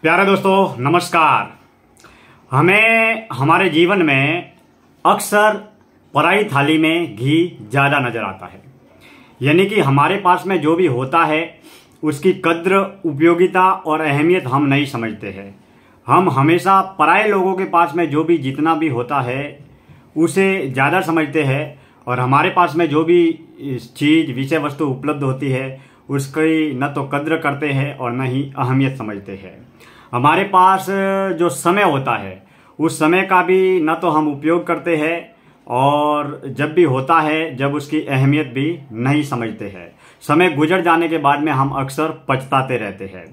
प्यारे दोस्तों नमस्कार। हमें हमारे जीवन में अक्सर पराई थाली में घी ज़्यादा नजर आता है, यानी कि हमारे पास में जो भी होता है उसकी कद्र, उपयोगिता और अहमियत हम नहीं समझते हैं। हम हमेशा पराये लोगों के पास में जो भी जितना भी होता है उसे ज़्यादा समझते हैं और हमारे पास में जो भी चीज़ विषय वस्तु उपलब्ध होती है उसकी न तो कद्र करते हैं और न ही अहमियत समझते हैं। हमारे पास जो समय होता है उस समय का भी न तो हम उपयोग करते हैं और जब भी होता है जब उसकी अहमियत भी नहीं समझते हैं। समय गुजर जाने के बाद में हम अक्सर पछताते रहते हैं।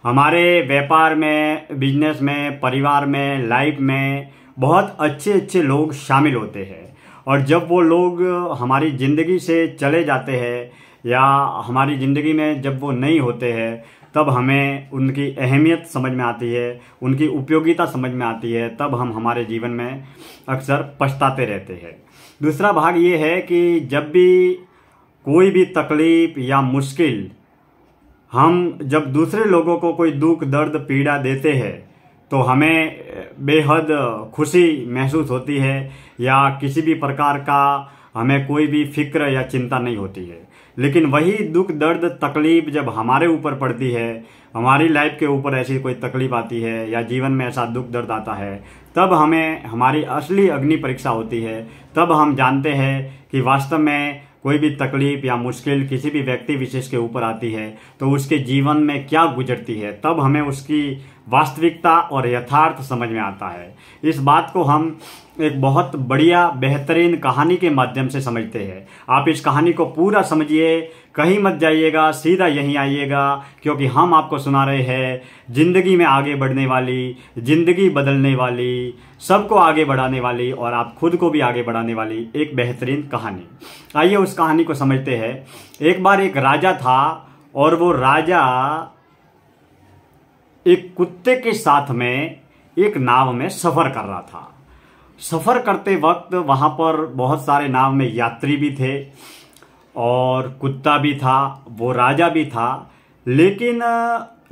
हमारे व्यापार में, बिजनेस में, परिवार में, लाइफ में बहुत अच्छे अच्छे लोग शामिल होते हैं और जब वो लोग हमारी ज़िंदगी से चले जाते हैं या हमारी ज़िंदगी में जब वो नहीं होते हैं तब हमें उनकी अहमियत समझ में आती है, उनकी उपयोगिता समझ में आती है। तब हम हमारे जीवन में अक्सर पछताते रहते हैं। दूसरा भाग ये है कि जब भी कोई भी तकलीफ या मुश्किल, हम जब दूसरे लोगों को कोई दुख, दर्द, पीड़ा देते हैं तो हमें बेहद खुशी महसूस होती है या किसी भी प्रकार का हमें कोई भी फिक्र या चिंता नहीं होती है। लेकिन वही दुख, दर्द, तकलीफ जब हमारे ऊपर पड़ती है, हमारी लाइफ के ऊपर ऐसी कोई तकलीफ आती है या जीवन में ऐसा दुख, दर्द आता है, तब हमें हमारी असली अग्नि परीक्षा होती है। तब हम जानते हैं कि वास्तव में कोई भी तकलीफ या मुश्किल किसी भी व्यक्ति विशेष के ऊपर आती है तो उसके जीवन में क्या गुजरती है, तब हमें उसकी वास्तविकता और यथार्थ समझ में आता है। इस बात को हम एक बहुत बढ़िया, बेहतरीन कहानी के माध्यम से समझते हैं। आप इस कहानी को पूरा समझिए, कहीं मत जाइएगा, सीधा यहीं आइएगा, क्योंकि हम आपको सुना रहे हैं जिंदगी में आगे बढ़ने वाली, जिंदगी बदलने वाली, सबको आगे बढ़ाने वाली और आप खुद को भी आगे बढ़ाने वाली एक बेहतरीन कहानी। आइए उस कहानी को समझते हैं। एक बार एक राजा था और वो राजा एक कुत्ते के साथ में एक नाव में सफर कर रहा था। सफर करते वक्त वहां पर बहुत सारे नाव में यात्री भी थे और कुत्ता भी था, वो राजा भी था। लेकिन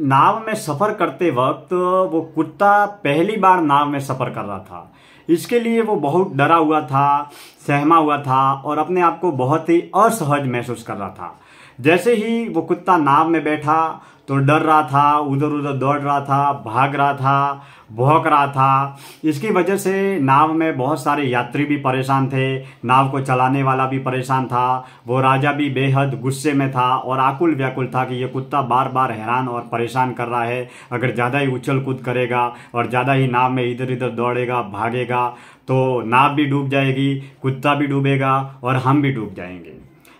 नाव में सफर करते वक्त वो कुत्ता पहली बार नाव में सफर कर रहा था। इसके लिए वो बहुत डरा हुआ था, सहमा हुआ था और अपने आप को बहुत ही असहज महसूस कर रहा था। जैसे ही वो कुत्ता नाव में बैठा तो डर रहा था, उधर उधर दौड़ रहा था, भाग रहा था, भौंक रहा था। इसकी वजह से नाव में बहुत सारे यात्री भी परेशान थे, नाव को चलाने वाला भी परेशान था, वो राजा भी बेहद गुस्से में था और आकुल व्याकुल था कि ये कुत्ता बार बार हैरान और परेशान कर रहा है। अगर ज़्यादा ही उछल कूद करेगा और ज़्यादा ही नाव में इधर इधर दौड़ेगा, भागेगा तो नाव भी डूब जाएगी, कुत्ता भी डूबेगा और हम भी डूब जाएंगे।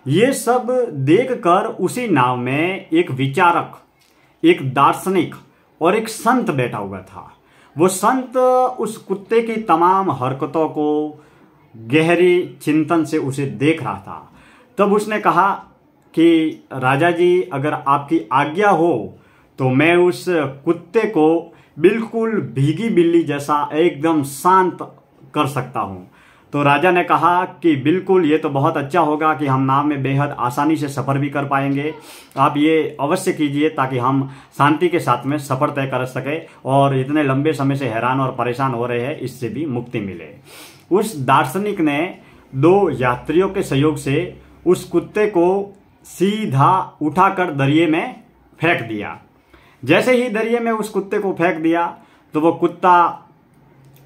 ये सब देखकर उसी नाव में एक विचारक, एक दार्शनिक और एक संत बैठा हुआ था। वो संत उस कुत्ते की तमाम हरकतों को गहरी चिंतन से उसे देख रहा था। तब उसने कहा कि राजा जी, अगर आपकी आज्ञा हो तो मैं उस कुत्ते को बिल्कुल भीगी बिल्ली जैसा एकदम शांत कर सकता हूँ। तो राजा ने कहा कि बिल्कुल, ये तो बहुत अच्छा होगा कि हम नाव में बेहद आसानी से सफ़र भी कर पाएंगे। आप ये अवश्य कीजिए ताकि हम शांति के साथ में सफ़र तय कर सके और इतने लंबे समय से हैरान और परेशान हो रहे हैं इससे भी मुक्ति मिले। उस दार्शनिक ने दो यात्रियों के सहयोग से उस कुत्ते को सीधा उठाकर दरिये में फेंक दिया। जैसे ही दरिये में उस कुत्ते को फेंक दिया तो वो कुत्ता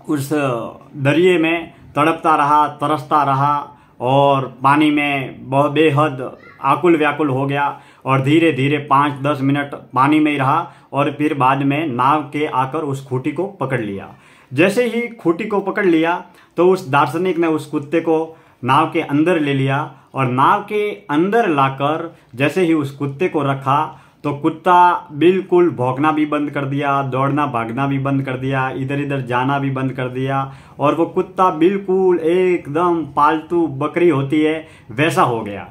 उस दरिये में तड़पता रहा, तरसता रहा और पानी में बहुत बेहद आकुल व्याकुल हो गया और धीरे धीरे 5-10 मिनट पानी में ही रहा और फिर बाद में नाव के आकर उस खूंटी को पकड़ लिया। जैसे ही खूंटी को पकड़ लिया तो उस दार्शनिक ने उस कुत्ते को नाव के अंदर ले लिया और नाव के अंदर लाकर जैसे ही उस कुत्ते को रखा तो कुत्ता बिल्कुल भौंकना भी बंद कर दिया, दौड़ना भागना भी बंद कर दिया, इधर इधर जाना भी बंद कर दिया और वो कुत्ता बिल्कुल एकदम पालतू बकरी होती है वैसा हो गया।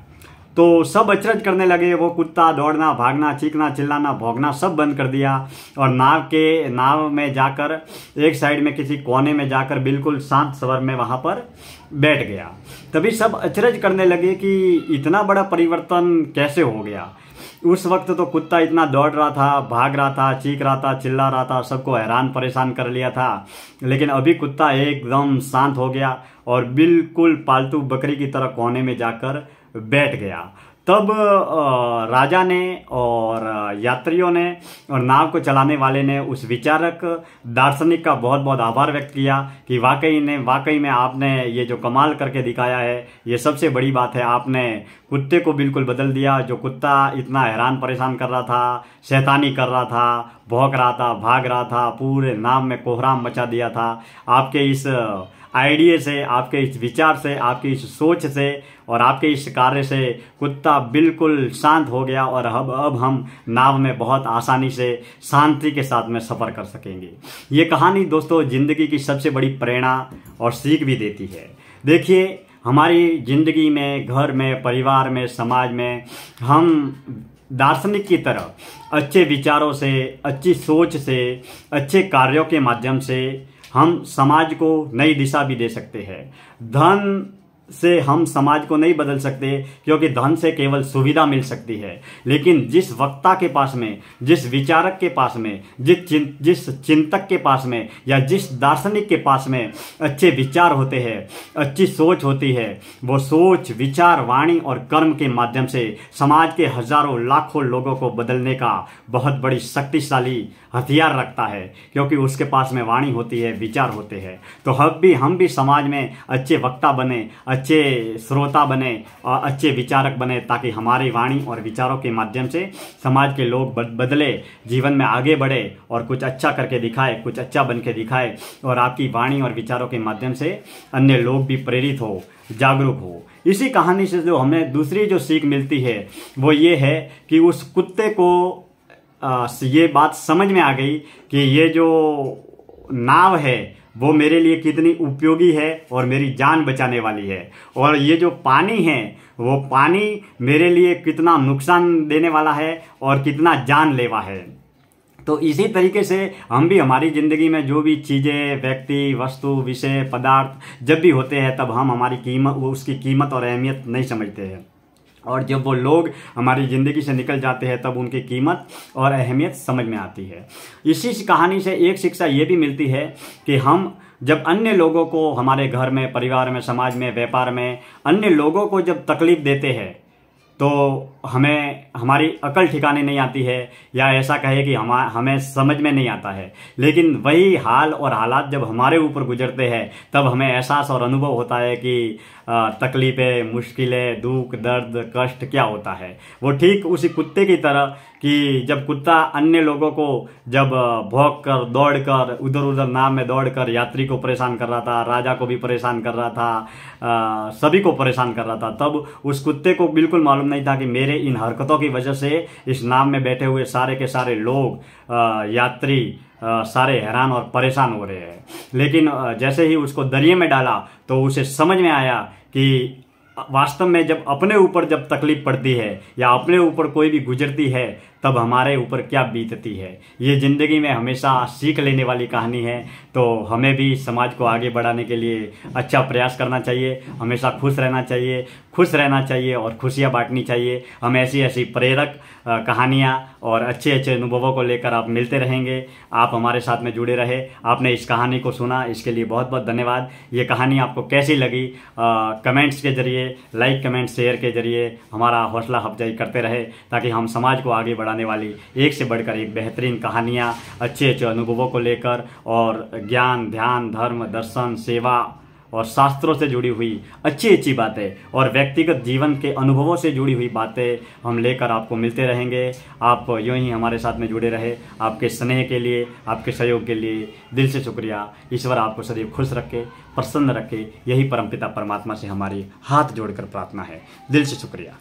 तो सब अचरज करने लगे। वो कुत्ता दौड़ना, भागना, चीखना, चिल्लाना, भौंकना सब बंद कर दिया और नाव में जाकर एक साइड में किसी कोने में जाकर बिल्कुल शांत स्वर में वहां पर बैठ गया। तभी सब अचरज करने लगे कि इतना बड़ा परिवर्तन कैसे हो गया। उस वक्त तो कुत्ता इतना दौड़ रहा था, भाग रहा था, चीख रहा था, चिल्ला रहा था, सबको हैरान परेशान कर लिया था। लेकिन अभी कुत्ता एकदम शांत हो गया और बिल्कुल पालतू बकरी की तरह कोने में जाकर बैठ गया। तब राजा ने और यात्रियों ने और नाव को चलाने वाले ने उस विचारक दार्शनिक का बहुत बहुत आभार व्यक्त किया कि वाकई में आपने ये जो कमाल करके दिखाया है, ये सबसे बड़ी बात है। आपने कुत्ते को बिल्कुल बदल दिया। जो कुत्ता इतना हैरान परेशान कर रहा था, शैतानी कर रहा था, भौंक रहा था, भाग रहा था, पूरे नाव में कोहराम मचा दिया था, आपके इस आइडिया से, आपके इस विचार से, आपकी इस सोच से और आपके इस कार्य से कुत्ता बिल्कुल शांत हो गया और अब हम नाव में बहुत आसानी से शांति के साथ में सफ़र कर सकेंगे। ये कहानी दोस्तों ज़िंदगी की सबसे बड़ी प्रेरणा और सीख भी देती है। देखिए, हमारी ज़िंदगी में, घर में, परिवार में, समाज में हम दार्शनिक की तरह अच्छे विचारों से, अच्छी सोच से, अच्छे कार्यों के माध्यम से हम समाज को नई दिशा भी दे सकते हैं। धन से हम समाज को नहीं बदल सकते, क्योंकि धन से केवल सुविधा मिल सकती है। लेकिन जिस वक्ता के पास में, जिस विचारक के पास में, जिस चिंतक के पास में या जिस दार्शनिक के पास में अच्छे विचार होते हैं, अच्छी सोच होती है, वो सोच, विचार, वाणी और कर्म के माध्यम से समाज के हजारों लाखों लोगों को बदलने का बहुत बड़ी शक्तिशाली हथियार रखता है, क्योंकि उसके पास में वाणी होती है, विचार होते हैं। तो हम भी समाज में अच्छे वक्ता बने, अच्छे श्रोता बने और अच्छे विचारक बने, ताकि हमारी वाणी और विचारों के माध्यम से समाज के लोग बदले, जीवन में आगे बढ़े और कुछ अच्छा करके दिखाए, कुछ अच्छा बन के दिखाए। और आपकी वाणी और विचारों के माध्यम से अन्य लोग भी प्रेरित हो, जागरूक हो। इसी कहानी से जो हमें दूसरी जो सीख मिलती है वो ये है कि उस कुत्ते को ये बात समझ में आ गई कि ये जो नाव है वो मेरे लिए कितनी उपयोगी है और मेरी जान बचाने वाली है, और ये जो पानी है वो पानी मेरे लिए कितना नुकसान देने वाला है और कितना जानलेवा है। तो इसी तरीके से हम भी हमारी ज़िंदगी में जो भी चीज़ें, व्यक्ति, वस्तु, विषय, पदार्थ जब भी होते हैं, तब हम उसकी कीमत और अहमियत नहीं समझते हैं, और जब वो लोग हमारी ज़िंदगी से निकल जाते हैं तब उनकी कीमत और अहमियत समझ में आती है। इसी कहानी से एक शिक्षा ये भी मिलती है कि हम जब अन्य लोगों को, हमारे घर में, परिवार में, समाज में, व्यापार में अन्य लोगों को जब तकलीफ देते हैं तो हमें हमारी अकल ठिकाने नहीं आती है, या ऐसा कहे कि हमें समझ में नहीं आता है। लेकिन वही हाल और हालात जब हमारे ऊपर गुजरते हैं तब हमें एहसास और अनुभव होता है कि तकलीफ़ें, मुश्किलें, दुख, दर्द, कष्ट क्या होता है। वो ठीक उसी कुत्ते की तरह कि जब कुत्ता अन्य लोगों को जब भौंक कर, दौड़ कर, उधर उधर नाव में दौड़ कर यात्री को परेशान कर रहा था, राजा को भी परेशान कर रहा था, सभी को परेशान कर रहा था, तब उस कुत्ते को बिल्कुल मालूम नहीं था कि मेरे इन हरकतों की वजह से इस नाव में बैठे हुए सारे के सारे लोग, यात्री सारे हैरान और परेशान हो रहे हैं। लेकिन जैसे ही उसको दरिया में डाला तो उसे समझ में आया कि वास्तव में जब अपने ऊपर जब तकलीफ पड़ती है या अपने ऊपर कोई भी गुजरती है तब हमारे ऊपर क्या बीतती है। ये ज़िंदगी में हमेशा सीख लेने वाली कहानी है। तो हमें भी समाज को आगे बढ़ाने के लिए अच्छा प्रयास करना चाहिए, हमेशा खुश रहना चाहिए और खुशियाँ बांटनी चाहिए। हम ऐसी प्रेरक कहानियाँ और अच्छे अनुभवों को लेकर आप मिलते रहेंगे। आप हमारे साथ में जुड़े रहे। आपने इस कहानी को सुना, इसके लिए बहुत बहुत धन्यवाद। ये कहानी आपको कैसी लगी, कमेंट्स के जरिए, लाइक, कमेंट, शेयर के जरिए हमारा हौसला अफजाई करते रहे, ताकि हम समाज को आगे बढ़ाने वाली एक से बढ़कर एक बेहतरीन कहानियाँ, अच्छे अनुभवों को लेकर और ज्ञान, ध्यान, धर्म, दर्शन, सेवा और शास्त्रों से जुड़ी हुई अच्छी बातें और व्यक्तिगत जीवन के अनुभवों से जुड़ी हुई बातें हम लेकर आपको मिलते रहेंगे। आप यूं ही हमारे साथ में जुड़े रहे। आपके स्नेह के लिए, आपके सहयोग के लिए दिल से शुक्रिया। ईश्वर आपको सदैव खुश रखे, प्रसन्न रखे, यही परमपिता परमात्मा से हमारी हाथ जोड़कर प्रार्थना है। दिल से शुक्रिया।